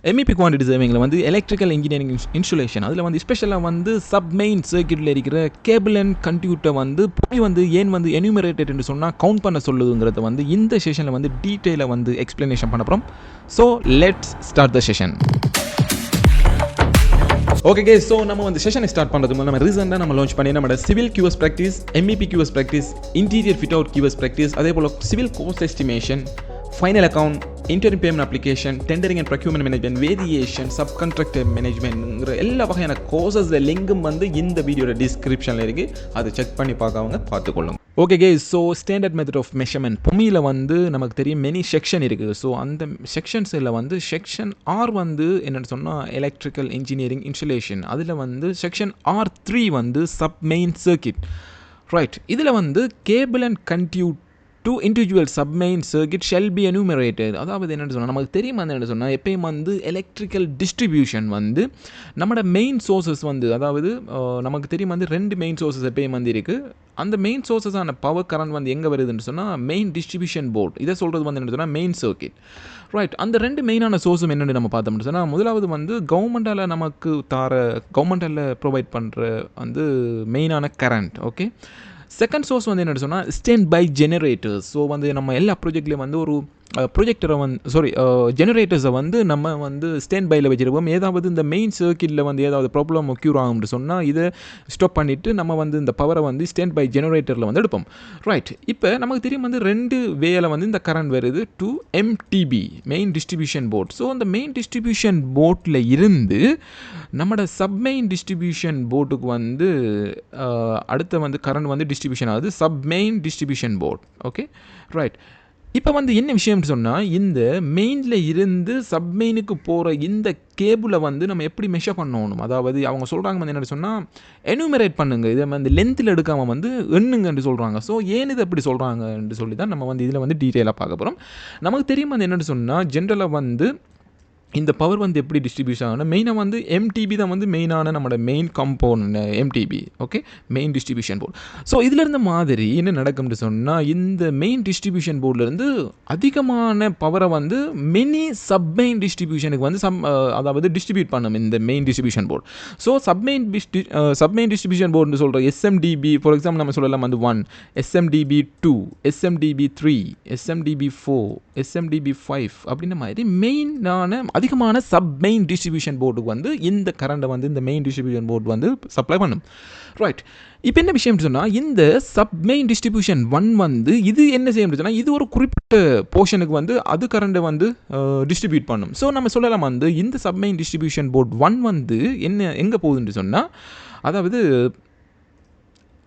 MEP quantity சர்வேங்கில் வந்து electrical engineering installation அதில் வந்து ஸ்பெஷலாக வந்து சப்மெயின் சர்க்கியூட்டில் இருக்கிற கேபிள் அண்ட் கண்டியூட்டை வந்து போய் வந்து ஏன் வந்து என்யூமரேட்டட் என்று சொன்னால் கவுண்ட் பண்ண சொல்லுதுங்கிறத வந்து இந்த செஷனில் வந்து டீட்டெயிலாக வந்து எக்ஸ்பிளனேஷன் பண்ண போகிறோம். So let's start the session. Okay okay, so நம்ம வந்து செஷனை ஸ்டார்ட் பண்ணுறதுக்கு நம்ம ரீசெண்டாக நம்ம லான்ச் பண்ணி நம்ம civil QS practice, MEP QS practice, interior fit out QS practice, அதே போல் civil cost estimation, final account, interim payment application, tendering and procurement management, variation, subcontractor மேனேஜ்மெண்ட்ங்கிற எல்லா வகையான கோர்சஸ் லிங்கும் வந்து இந்த வீடியோட டிஸ்கிரிப்ஷனில் இருக்குது. அதை செக் பண்ணி பார்க்கவங்க பார்த்துக்கொள்ளுங்க. Okay okay, so standard method of measurement பொம்மியில் வந்து நமக்கு தெரியும் மெனி செக்ஷன் இருக்குது. ஸோ அந்த செக்ஷன்ஸில் வந்து செக்ஷன் R வந்து என்னென்னு சொன்னால் எலக்ட்ரிக்கல் இன்ஜினியரிங் இன்ஸ்டலேஷன், அதில் வந்து செக்ஷன் R3 வந்து சப் மெயின் சர்க்கிட். ரைட், இதில் வந்து cable and conduit to individual submain circuit shall be enumerated. அதாவது என்னென்னு சொன்னால் நமக்கு தெரியுமா என்ன சொன்னால் எப்பயும் வந்து எலக்ட்ரிக்கல் டிஸ்ட்ரிபியூஷன் வந்து நம்மளோட மெயின் சோர்ஸஸ் வந்து அதாவது நமக்கு தெரியும் வந்து ரெண்டு மெயின் சோர்ஸஸ் எப்பயும் வந்து இருக்குது. அந்த மெயின் சோர்ஸஸான பவர் கரண்ட் வந்து எங்கே வருதுன்னு சொன்னால் மெயின் டிஸ்ட்ரிபியூஷன் போர்ட். இதை சொல்கிறது வந்து என்ன சொன்னால் மெயின் சர்க்கிட். ரைட், அந்த ரெண்டு மெயினான சோர்ஸும் என்னென்னு நம்ம பார்த்தோம்னு சொன்னால் முதலாவது வந்து கவர்மெண்டால் நமக்கு கவர்மெண்டால் ப்ரொவைட் பண்ணுற வந்து மெயினான கரண்ட். ஓகே, செகண்ட் சோர்ஸ் வந்து என்ன சொன்னால் ஸ்டாண்ட் பை ஜெனரேட்டர்ஸ். ஸோ வந்து நம்ம எல்லா ப்ராஜெக்ட்லேயும் வந்து ஒரு ப்ரொஜெக்டரை வந்து ஜெனரேட்டர்ஸை வந்து நம்ம வந்து ஸ்டாண்ட் பையில் வச்சுருப்போம். ஏதாவது இந்த மெயின் சர்க்கிளில் வந்து ஏதாவது ப்ராப்ளம் ஒக்யூர் ஆகும்னு சொன்னால் இதை ஸ்டாப் பண்ணிவிட்டு நம்ம வந்து இந்த பவரை வந்து ஸ்டாண்ட் பை ஜெனரேட்டரில் வந்து எடுப்போம். ரைட், இப்போ நமக்கு தெரியும் வந்து ரெண்டு வேலை வந்து இந்த கரண்ட் வருது to MTB main distribution board. So அந்த மெயின் டிஸ்ட்ரிபியூஷன் போர்ட்டில் இருந்து நம்மளோட சப்மெயின் டிஸ்ட்ரிபியூஷன் போர்ட்டுக்கு வந்து அடுத்த வந்து கரண்ட் வந்து டிஸ்ட்ரிபியூஷன் ஆகுது submain distribution board. Okay, right. இப்போ வந்து என்ன விஷயம்னு சொன்னால் இந்த மெயினில் இருந்து சப்மெயினுக்கு போகிற இந்த கேபிளை வந்து நம்ம எப்படி மெஷர் பண்ணணும். அதாவது அவங்க சொல்கிறாங்க வந்து என்ன சொன்னால் என்யூமரேட் பண்ணுங்கள், இதை வந்து லென்த்தில் எடுக்காமல் வந்து எண்ணுங்கன்னு சொல்கிறாங்க. ஸோ ஏன் இதை எப்படி சொல்கிறாங்கன்னு சொல்லி தான் நம்ம வந்து இதில் வந்து டீட்டெயிலாக பார்க்க போகிறோம். நமக்கு தெரியும் வந்து என்னென்னு சொன்னால் ஜென்ரலாக வந்து இந்த பவர் வந்து எப்படி டிஸ்ட்ரிபியூஷன் ஆகணும் மெயினாக வந்து MTB தான் வந்து மெயினான நம்மளோட main component MTB. Okay, main distribution board. So இதில் இருந்த மாதிரி என்ன நடக்கும்னு சொன்னால் இந்த மெயின் டிஸ்ட்ரிபியூஷன் போர்டிலேருந்து அதிகமான பவரை வந்து மெனி சப்மெயின் டிஸ்ட்ரிபியூஷனுக்கு வந்து அதாவது டிஸ்ட்ரிபியூட் பண்ணும் இந்த main distribution board. So submain distribution போர்டுன்னு சொல்கிற SMDB ஃபார் எக்ஸாம்பிள் நம்ம சொல்லலாம் வந்து 1, SMDB 2, SMDB 3, SMDB 4, SMDB 5 அப்படின்ற மாதிரி மெயினான அதிகமான சப் மெயின் டிஸ்ட்ரிபியூஷன் போர்டுக்கு வந்து இந்த கரண்டை வந்து இந்த மெயின் டிஸ்ட்ரிபியூஷன் போர்டு வந்து சப்ளை பண்ணும். ரைட், இப்போ என்ன விஷயம்னு சொன்னால் இந்த சப் மெயின் டிஸ்ட்ரிபியூஷன் 1 வந்து இது என்ன செய்யணும்னு சொன்னால் இது ஒரு குறிப்பிட்ட போர்ஷனுக்கு வந்து அது கரண்டை வந்து டிஸ்ட்ரிபியூட் பண்ணும். ஸோ நம்ம சொல்லலாம் வந்து இந்த சப் மெயின் டிஸ்ட்ரிபியூஷன் போர்டு 1 வந்து என்ன எங்கே போகுதுன்னு சொன்னால் அதாவது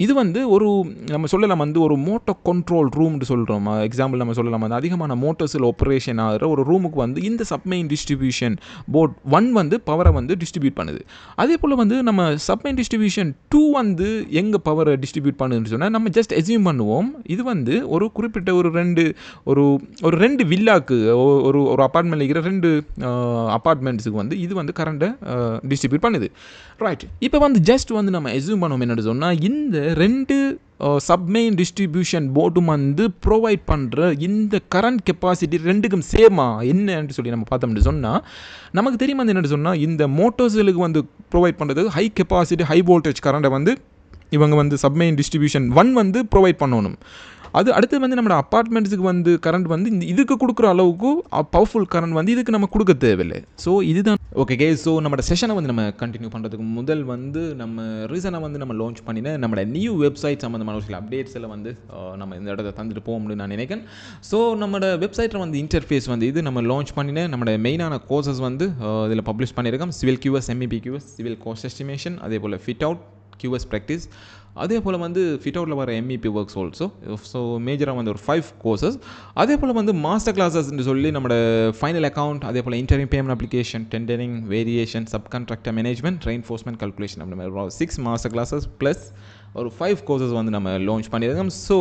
இது வந்து ஒரு நம்ம சொல்லலாம் வந்து ஒரு மோட்டர் கண்ட்ரோல் ரூம்னு சொல்கிறோம். எக்ஸாம்பிள் நம்ம சொல்லலாம் வந்து அதிகமான மோட்டர்ஸில் ஆப்ரேஷன் ஆகிற ஒரு ரூமுக்கு வந்து இந்த சப்மெயின் டிஸ்ட்ரிபியூஷன் போர்ட் 1 வந்து பவரை வந்து டிஸ்ட்ரிபியூட் பண்ணுது. அதே போல் வந்து நம்ம சப்மெயின் டிஸ்ட்ரிபியூஷன் 2 வந்து எங்கே பவரை டிஸ்ட்ரிபியூட் பண்ணுதுன்னு சொன்னால் நம்ம ஜஸ்ட் எஸ்யூம் பண்ணுவோம் இது வந்து ஒரு குறிப்பிட்ட ஒரு ரெண்டு வில்லாக்கு ஒரு அப்பார்ட்மெண்ட்டில் இருக்கிற 2 அப்பார்ட்மெண்ட்ஸுக்கு வந்து இது வந்து கரண்ட்டை டிஸ்ட்ரிபியூட் பண்ணுது. ரைட், இப்போ வந்து ஜஸ்ட் வந்து நம்ம எஸ்யூம் பண்ணுவோம் என்னென்னு சொன்னால் இந்த ரெண்டு சப்மெயின் டிஸ்ட்ரிபியூஷன் போர்டும் வந்து ப்ரொவைட் பண்ணுற இந்த கரண்ட் கெப்பாசிட்டி ரெண்டுக்கும் சேமா என்னன்னு சொல்லி நம்ம பார்த்தோம்னு சொன்னால் நமக்கு தெரியுமா என்னென்னு சொன்னால் இந்த மோட்டர்ஸுக்கு வந்து ப்ரொவைட் பண்ணுறது ஹை கெப்பாசிட்டி ஹை வோல்டேஜ் கரண்ட்டை வந்து இவங்க வந்து சப்மெயின் டிஸ்ட்ரிபியூஷன் 1 வந்து ப்ரொவைட் பண்ணணும். அது அடுத்து வந்து நம்மளோட அப்பார்ட்மெண்ட்ஸுக்கு வந்து கரண்ட் வந்து இதுக்கு கொடுக்குற அளவுக்கு பவர்ஃபுல் கரண்ட் வந்து இதுக்கு நம்ம கொடுக்க தேவையில்லை. ஸோ இதுதான் ஓகே கே. ஸோ நம்மளோட செஷனை வந்து நம்ம கண்டினியூ பண்ணுறதுக்கு முதல் வந்து நம்ம ரீசனாக வந்து நம்ம லான்ச் பண்ணின நம்மளோட நியூ வெப்சைட் சம்மந்தமான சில அப்டேட்ஸ் எல்லாம் வந்து நம்ம இந்த இடத்த தந்துட்டு போகும்னு நான் நினைக்கிறேன். ஸோ நம்மளோட வெப்சைட்டில் வந்து இன்டர்ஃபேஸ் வந்து இது நம்ம லான்ச் பண்ணின நம்மளோட மெயினான கோர்சஸ் வந்து இதில் பப்ளிஷ் பண்ணியிருக்கோம். Civil QS, MEP QS, civil cost estimation, அதே போல் ஃபிட் அவுட் QS ப்ராக்டிஸ், அதே போல் வந்து ஃபிட் அவுட்டில் வர MEP ஒர்க்ஸ் ஆல்சோ. ஸோ மேஜராக வந்து ஒரு 5 கோர்சஸ். அதே போல் வந்து மாஸ்டர் கிளாஸஸ்ன்னு சொல்லி நம்மளோட ஃபைனல் அக்கவுண்ட், அதே போல் interim payment application, tendering, variation, subcontractor management, reinforcement, calculation அப்படி மாதிரி 6 மாஸ்டர் கிளாஸஸ் ப்ளஸ் ஒரு 5 கோர்சஸ் வந்து நம்ம லான்ச் பண்ணியிருக்கோம். ஸோ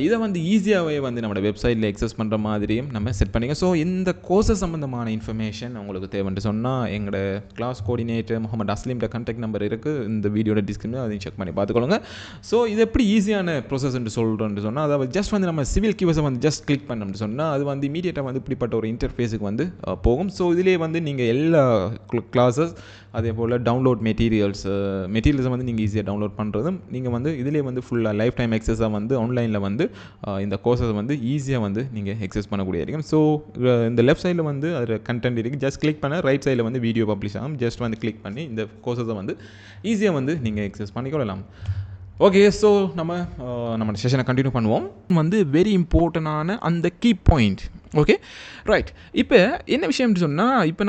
இதை வந்து ஈஸியாகவே வந்து நம்மளோட வெப்சைட்டில் எக்ஸஸ் பண்ணுற மாதிரியும் நம்ம செட் பண்ணிங்க. ஸோ இந்த கோர்சஸ் சம்மந்தமான இன்ஃபர்மேஷன் உங்களுக்கு தேவைன்னு சொன்னால் எங்களோட கிளாஸ் கோஆர்டினேட்டர் முகமது அஸ்லீம்ட கான்டாக்ட் நம்பர் இருக்குது இந்த வீடியோட டிஸ்கிரிப்ஷனில் அதையும் செக் பண்ணி பார்த்துக்கொள்ளுங்க. ஸோ இது எப்படி ஈஸியான ப்ரோசஸ் என்று சொல்கிறோன்னு சொன்னால், அதாவது ஜஸ்ட் வந்து நம்ம சிவில் கியூஎஸை வந்து ஜஸ்ட் கிளிக் பண்ணோம்னு சொன்னால் அது வந்து இமீடியட்டாக வந்து இப்படிப்பட்ட ஒரு இன்டர்ஃபேஸுக்கு வந்து போகும். ஸோ இதிலே வந்து நீங்கள் எல்லா கிளாஸஸ் அதே போல் டவுன்லோட் மெட்டீரியல்ஸை வந்து நீங்கள் ஈஸியாக டவுன்லோட் பண்ணுறதும் நீங்கள் வந்து இதிலே வந்து ஃபுல்லாக லைஃப் டைம் எக்ஸஸாக வந்து ஆன்லைனில் வந்து இந்த கோர்ஸஸ் வந்து ஈஸியாக வந்து நீங்கள் எக்ஸஸ் பண்ணக்கூடிய இருக்கும். ஸோ இந்த லெஃப்ட் சைடில் வந்து அதில் கண்டென்ட் இருக்குது, ஜஸ்ட் கிளிக் பண்ண ரைட் சைடில் வந்து வீடியோ பப்ளிஷ் ஆகும். ஜஸ்ட் வந்து கிளிக் பண்ணி இந்த கோர்ஸஸை வந்து ஈஸியாக வந்து நீங்கள் எக்ஸஸ் பண்ணிக்கொள்ளலாம். ஓகே, ஸோ நம்ம செஷனை கண்டினியூ பண்ணுவோம். வந்து வெரி இம்பார்ட்டண்டான அந்த கீ பாயிண்ட். Okay, right. இப்போ என்ன விஷயம்னு சொன்னால், இப்போ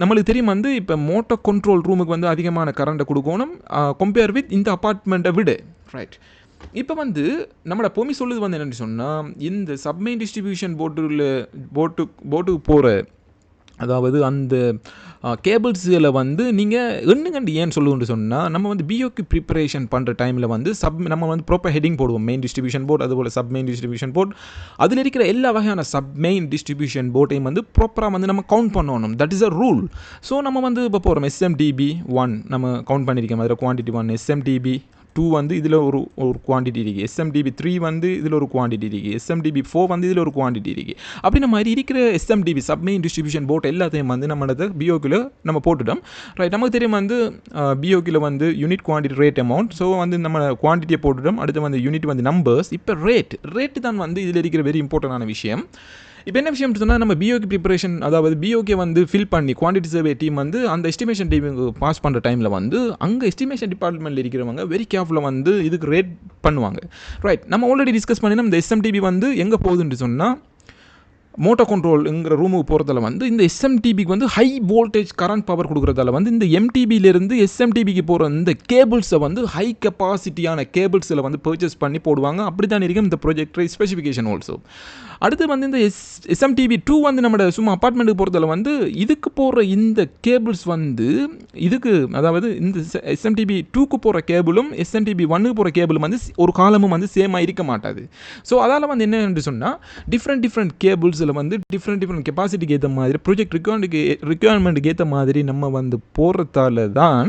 நம்மளுக்கு தெரியும் வந்து இப்போ மோட்டர் கண்ட்ரோல் ரூமுக்கு வந்து அதிகமான கரண்ட்டை கொடுக்கணும் கம்பேர் வித் இந்த அப்பார்ட்மெண்ட்டை விட. ரைட். இப்போ வந்து நம்மளோட பொமி சொல்லுது வந்து என்னென்னு சொன்னால், இந்த சப்மெயின் டிஸ்ட்ரிபியூஷன் போட்டுக்கு போகிற அதாவது அந்த கேபிள்ஸில் வந்து நீங்கள் எண்ணுங்கண்டு ஏன்னு சொல்லுன்னு சொன்னால், நம்ம வந்து பிஓக்கு ப்ரிப்பரேஷன் பண்ணுற டைமில் வந்து நம்ம வந்து ப்ராப்பர் ஹெட்டிங் போடுவோம். மெயின் டிஸ்ட்ரிபியூஷன் போர்ட், அதுபோல் சப் மெயின் டிஸ்ட்ரிபியூஷன் போர்ட், அதில் இருக்கிற எல்லா வகையான சப் மெயின் டிஸ்ட்ரிபியூஷன் போர்ட்டையும் வந்து ப்ராப்பராக வந்து நம்ம கவுண்ட் பண்ணணும். That is a rule. So நம்ம வந்து இப்போ போகிறோம் SMDB 1 நம்ம கவுண்ட் பண்ணியிருக்கோம், அதில் குவான்டிட்டி 1, SMDB 2 வந்து இதில் ஒரு குவான்டிட்டி இருக்குது, SMDB 3 வந்து இதில் ஒரு குவான்டிட்டி இருக்குது, SMDB 4 வந்து இதில் ஒரு குவான்டிட்டி இருக்குது. அப்படின்ற மாதிரி இருக்கிற SMDB சப்மெயின் டிஸ்ட்ரிபியூஷன் போர்ட் எல்லாத்தையும் வந்து நம்மளது பிஓக்கில் நம்ம போட்டுட்டோம். ரைட். நமக்கு தெரியும் வந்து பிஓக்கில் வந்து unit quantity rate amount. So வந்து நம்ம குவான்டிட்டியை போட்டுட்டோம். அடுத்து வந்து யூனிட் வந்து நம்பர்ஸ். இப்போ ரேட்டு தான் வந்து இதில் இருக்கிற வெரி இம்பார்ட்டண்டான விஷயம். இப்போ என்ன விஷயம் சொன்னால், நம்ம பிஓகே ப்ரிப்பரேஷன் அதாவது பிஓகே வந்து ஃபில் பண்ணி குவான்டிட்டி சர்வே டீம் வந்து அந்த எஸ்டிமேஷன் டீமுக்கு பாஸ் பண்ணுற டைமில் வந்து அங்கே எஸ்டிமேஷன் டிபார்ட்மெண்ட்டில் இருக்கிறவங்க வெரி கேர்ஃபுல்லாக வந்து இதுக்கு ரேட் பண்ணுவாங்க. ரைட். நம்ம ஆல்ரெடி டிஸ்கஸ் பண்ணினா இந்த SMDB வந்து எங்கே போகுதுன்னு சொன்னால், மோட்டர் கண்ட்ரோல்ங்கிற ரூமுக்கு போகிறதால வந்து இந்த SMDBக்கு வந்து ஹை வோல்டேஜ் கரண்ட் பவர் கொடுக்குறதால வந்து இந்த MTBயிலேருந்து SMDBக்கு போகிற இந்த கேபிள்ஸை வந்து ஹை கெப்பாசிட்டியான கேபிள்ஸில் வந்து பர்ச்சேஸ் பண்ணி போடுவாங்க. அப்படி தான் இருக்கும் இந்த ப்ரொஜெக்டர் ஸ்பெசிஃபிகேஷன் ஆல்சோ. அடுத்து வந்து இந்த SMDB 2 வந்து நம்ம சும்மா அப்பார்ட்மெண்ட்டுக்கு போகிறதால வந்து இதுக்கு போகிற இந்த கேபிள்ஸ் வந்து இதுக்கு அதாவது இந்த SMDB 2க்கு போகிற கேபிளும் SMDB 1க்கு போகிற கேபிளும் வந்து ஒரு காலமும் வந்து சேமாக இருக்க மாட்டாது. ஸோ அதால் வந்து என்னென்னு சொன்னால், டிஃப்ரெண்ட் கேபிள்ஸில் வந்து டிஃப்ரெண்ட் கெப்பாசிட்டிக்கு ஏற்ற மாதிரி ப்ரொஜெக்ட் ரிக்வயர்மெண்ட்டுக்கு ஏற்ற மாதிரி நம்ம வந்து போகிறதால தான்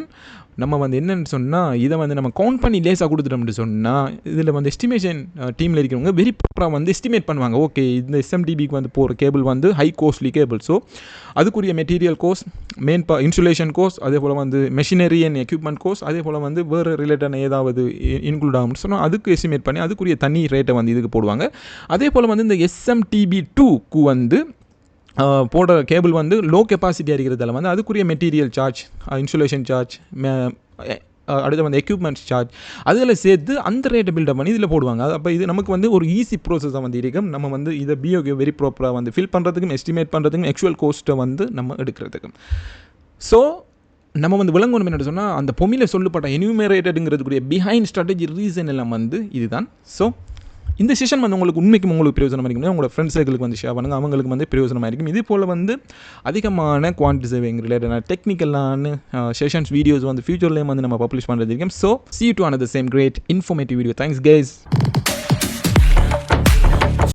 நம்ம வந்து என்னென்னு சொன்னால், இதை வந்து நம்ம கவுண்ட் பண்ணி லேஸாக கொடுத்துட்டோம்னு சொன்னால், இதில் வந்து எஸ்டிமேஷன் டீமில் இருக்கிறவங்க வெரி ப்ராப்பராக வந்து எஸ்டிமேட் பண்ணுவாங்க. ஓகே, இந்த SMDBக்கு வந்து போகிற கேபிள் வந்து ஹை காஸ்ட்லி கேபிள். ஸோ அதுக்குரிய மெட்டீரியல் கோஸ்ட், இன்சுலேஷன் கோஸ்ட், அதே போல் வந்து மெஷினரி அண்ட் எக்யூப்மெண்ட் கோஸ்ட், அதே போல் வந்து வேறு ரிலேட்டான ஏதாவது இன்க்ளூட் ஆகும்னு சொன்னால் அதுக்கு எஸ்டிமேட் பண்ணி அதுக்குரிய தனி ரேட்டை வந்து இதுக்கு போடுவாங்க. அதே போல் வந்து இந்த SMDB 2க்கு வந்து போடுற கேபிள் வந்து லோ கெப்பாசிட்டியாக இருக்கிறதால வந்து அதுக்குரிய மெட்டீரியல் சார்ஜ், இன்சுலேஷன் சார்ஜ், அடுத்து வந்து எக்யூப்மெண்ட்ஸ் சார்ஜ் அதில் சேர்த்து அந்த ரேட்டை பில்டப் பண்ணி இதில் போடுவாங்க. அப்போ இது நமக்கு வந்து ஒரு ஈஸி ப்ரோசஸாக வந்து இருக்கும். நம்ம வந்து இதை பிஓகே வெரி ப்ராப்பராக வந்து ஃபில் பண்ணுறதுக்கும் எஸ்டிமேட் பண்ணுறதுக்கும் ஆக்சுவல் கோஸ்ட்டை வந்து நம்ம எடுக்கிறதுக்கும். ஸோ நம்ம வந்து விளங்கணும் என்ன சொன்னால், அந்த பொமியில் சொல்லப்பட்ட என்யூமரேட்டடுங்கிறதுக்குரிய பிஹைண்ட் ஸ்ட்ராட்டஜி ரீசன் எல்லாம் வந்து இதுதான். ஸோ இந்த செஷன் வந்து உங்களுக்கு பிரயோஜனமாக இருக்கும். உங்களோட ஃப்ரெண்ட்ஸ் சர்க்கிளுக்கு வந்து ஷேர் பண்ணுங்கள், அவங்களுக்கு வந்து பிரயோஜனமாக இருக்கும். இதே போல் வந்து அதிகமான குவான்டிட்டி சேவிங் ரிலேட்டடான டெக்னிக்கலான செஷன்ஸ் வீடியோஸ் வந்து ஃபியூச்சர்லேயும் வந்து நம்ம பப்ளிஷ் பண்ணுறது இருக்கும். So see you to another same great informative video. Thanks guys.